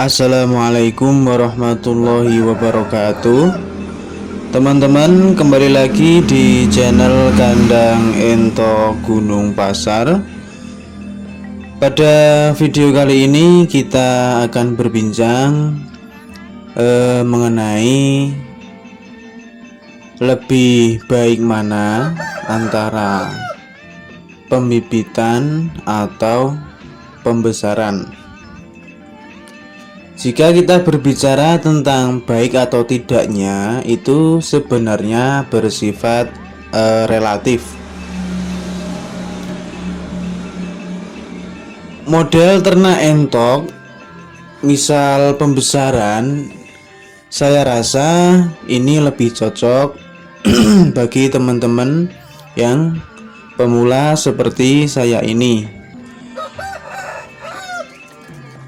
Assalamualaikum warahmatullahi wabarakatuh. Teman-teman, kembali lagi di channel Kandang Ento Gunung Pasar. Pada video kali ini kita akan berbincang mengenai lebih baik mana antara pembibitan atau pembesaran. Jika kita berbicara tentang baik atau tidaknya, itu sebenarnya bersifat relatif. Model ternak entok, misal pembesaran, saya rasa ini lebih cocok bagi teman-teman yang pemula seperti saya ini.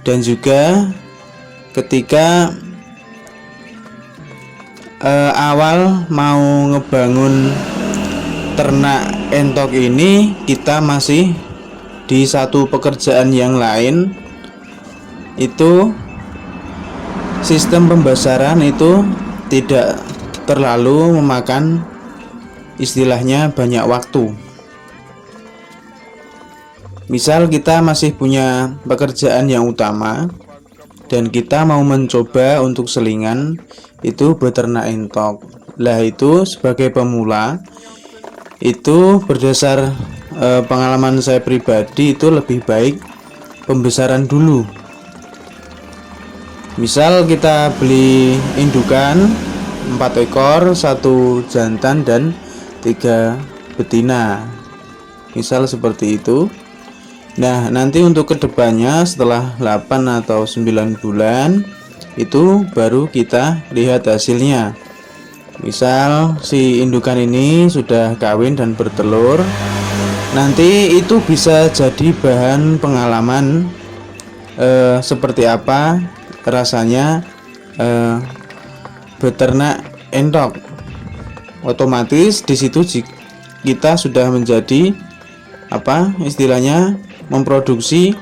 Dan juga ketika awal mau ngebangun ternak entok ini, kita masih di satu pekerjaan yang lain, itu sistem pembesaran itu tidak terlalu memakan istilahnya banyak waktu. Misal kita masih punya pekerjaan yang utama dan kita mau mencoba untuk selingan itu beternak entok. Lah itu sebagai pemula, itu berdasar pengalaman saya pribadi, itu lebih baik pembesaran dulu. Misal kita beli indukan 4 ekor, 1 jantan dan 3 betina, misal seperti itu. Nah, nanti untuk kedepannya setelah 8 atau 9 bulan itu baru kita lihat hasilnya. Misal si indukan ini sudah kawin dan bertelur, nanti itu bisa jadi bahan pengalaman seperti apa rasanya beternak entok. Otomatis di situ kita sudah menjadi istilahnya memproduksi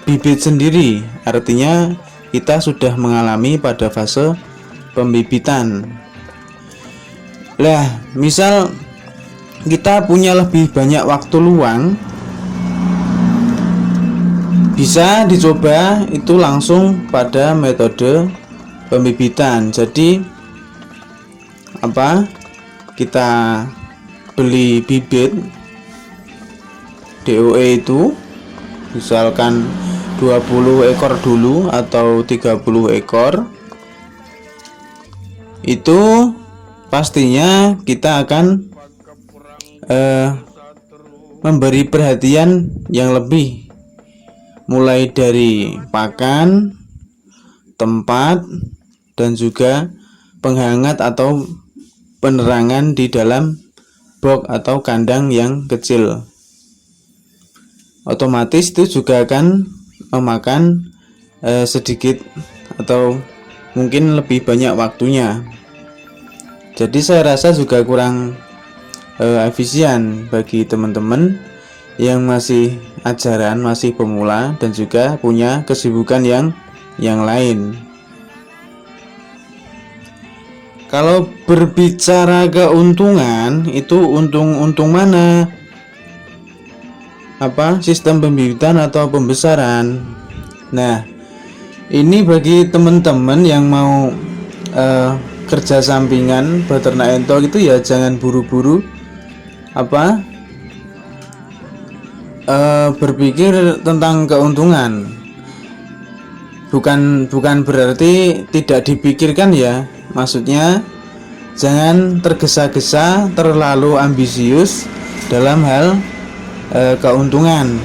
bibit sendiri, artinya kita sudah mengalami pada fase pembibitan. Lah, misal kita punya lebih banyak waktu luang, bisa dicoba itu langsung pada metode pembibitan. Jadi kita beli bibit DOE itu misalkan 20 ekor dulu atau 30 ekor, itu pastinya kita akan memberi perhatian yang lebih, mulai dari pakan, tempat, dan juga penghangat atau penerangan di dalam box atau kandang yang kecil. Otomatis itu juga akan memakan sedikit atau mungkin lebih banyak waktunya. Jadi saya rasa juga kurang efisien bagi teman-teman yang masih ajaran, masih pemula, dan juga punya kesibukan yang lain. Kalau berbicara keuntungan, itu untung mana? Sistem pembibitan atau pembesaran? Nah, ini bagi teman-teman yang mau kerja sampingan beternak entok itu ya jangan buru-buru berpikir tentang keuntungan. Bukan berarti tidak dipikirkan ya, maksudnya jangan tergesa-gesa, terlalu ambisius dalam hal keuntungan.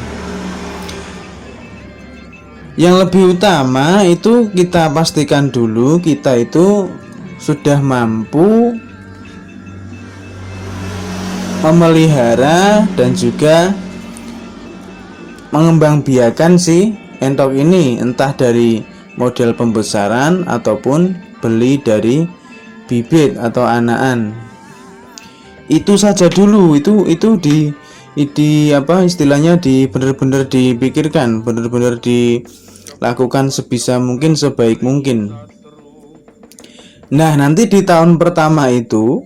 Yang lebih utama itu kita pastikan dulu kita itu sudah mampu memelihara dan juga mengembangbiakan si entok ini, entah dari model pembesaran ataupun beli dari bibit atau anakan. Itu saja dulu, itu istilahnya benar-benar dipikirkan, benar-benar lakukan sebisa mungkin, sebaik mungkin. Nah, nanti di tahun pertama itu,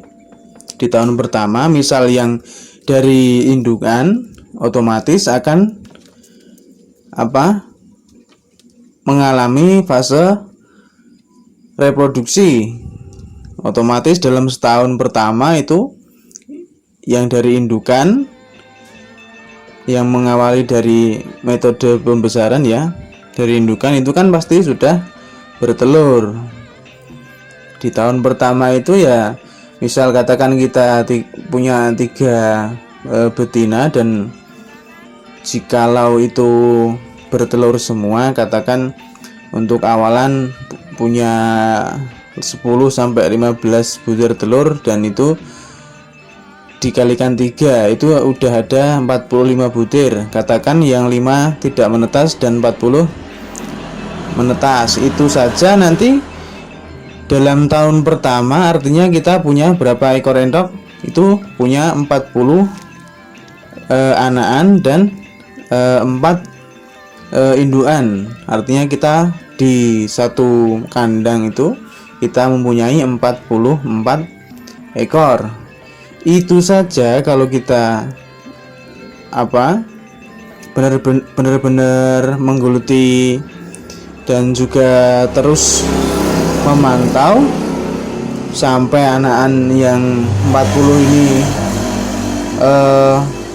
di tahun pertama misal yang dari indukan otomatis akan mengalami fase reproduksi. Otomatis dalam setahun pertama itu yang dari indukan, yang mengawali dari metode pembesaran ya, dari indukan itu kan pasti sudah bertelur. Di tahun pertama itu ya, misal katakan kita punya 3 betina, dan jikalau itu bertelur semua, katakan untuk awalan punya 10-15 butir telur, dan itu dikalikan 3 itu udah ada 45 butir. Katakan yang 5 tidak menetas dan 40 menetas. Itu saja nanti dalam tahun pertama, artinya kita punya berapa ekor entok? Itu punya 40 anakan dan 4 indukan. Artinya kita di satu kandang itu kita mempunyai 44 ekor. Itu saja kalau kita benar-benar menggeluti dan juga terus memantau sampai anakan yang 40 ini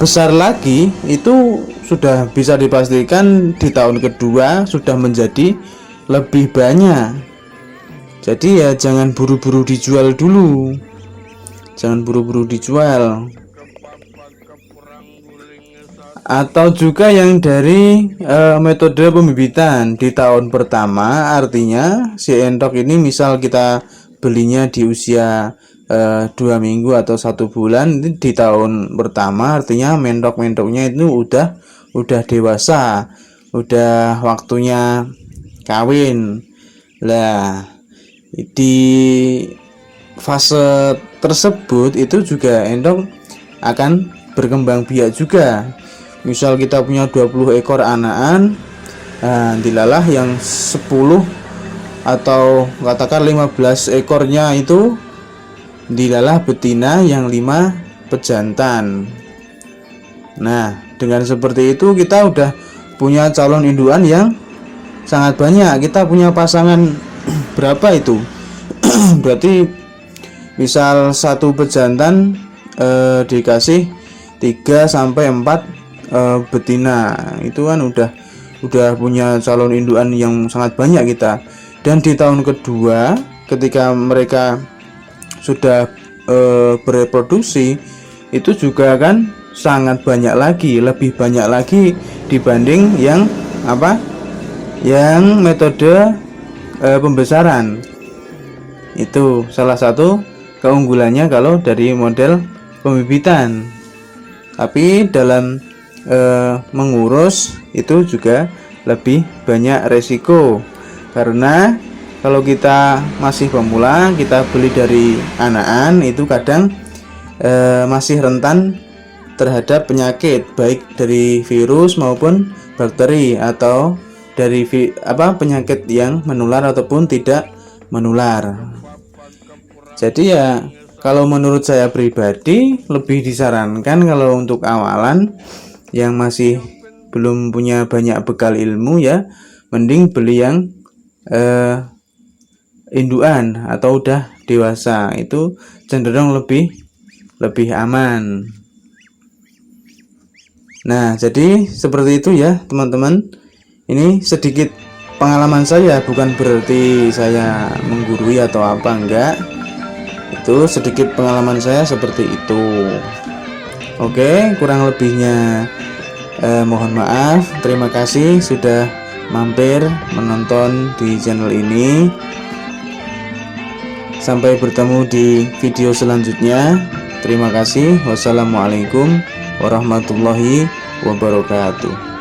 besar lagi, itu sudah bisa dipastikan di tahun kedua sudah menjadi lebih banyak. Jadi ya jangan buru-buru dijual dulu. Jangan buru-buru dijual. Atau juga yang dari metode pembibitan di tahun pertama, artinya si entok ini misal kita belinya di usia 2 minggu atau 1 bulan, di tahun pertama artinya mentok-mentoknya itu udah dewasa, udah waktunya kawin. Lah, di fase tersebut itu juga entok akan berkembang biak juga. Misal kita punya 20 ekor anakan, dilalah yang 10 atau katakan 15 ekornya itu dilalah betina, yang 5 pejantan. Nah, dengan seperti itu kita udah punya calon indukan yang sangat banyak. Kita punya pasangan berapa itu? Berarti misal satu pejantan dikasih 3-4 betina, itu kan udah punya calon indukan yang sangat banyak kita. Dan di tahun kedua ketika mereka sudah bereproduksi, itu juga kan sangat banyak lagi, lebih banyak lagi dibanding yang yang metode pembesaran. Itu salah satu keunggulannya kalau dari model pembibitan. Tapi dalam mengurus itu juga lebih banyak resiko, karena kalau kita masih pemula, kita beli dari anakan itu kadang masih rentan terhadap penyakit, baik dari virus maupun bakteri, atau dari penyakit yang menular ataupun tidak menular. Jadi ya, kalau menurut saya pribadi lebih disarankan kalau untuk awalan yang masih belum punya banyak bekal ilmu, ya mending beli yang indukan atau udah dewasa, itu cenderung lebih aman. Nah, jadi seperti itu ya teman-teman. Ini sedikit pengalaman saya, bukan berarti saya menggurui atau apa, enggak. Itu sedikit pengalaman saya seperti itu. Oke, kurang lebihnya mohon maaf. Terima kasih sudah mampir menonton di channel ini. Sampai bertemu di video selanjutnya. Terima kasih. Wassalamualaikum warahmatullahi wabarakatuh.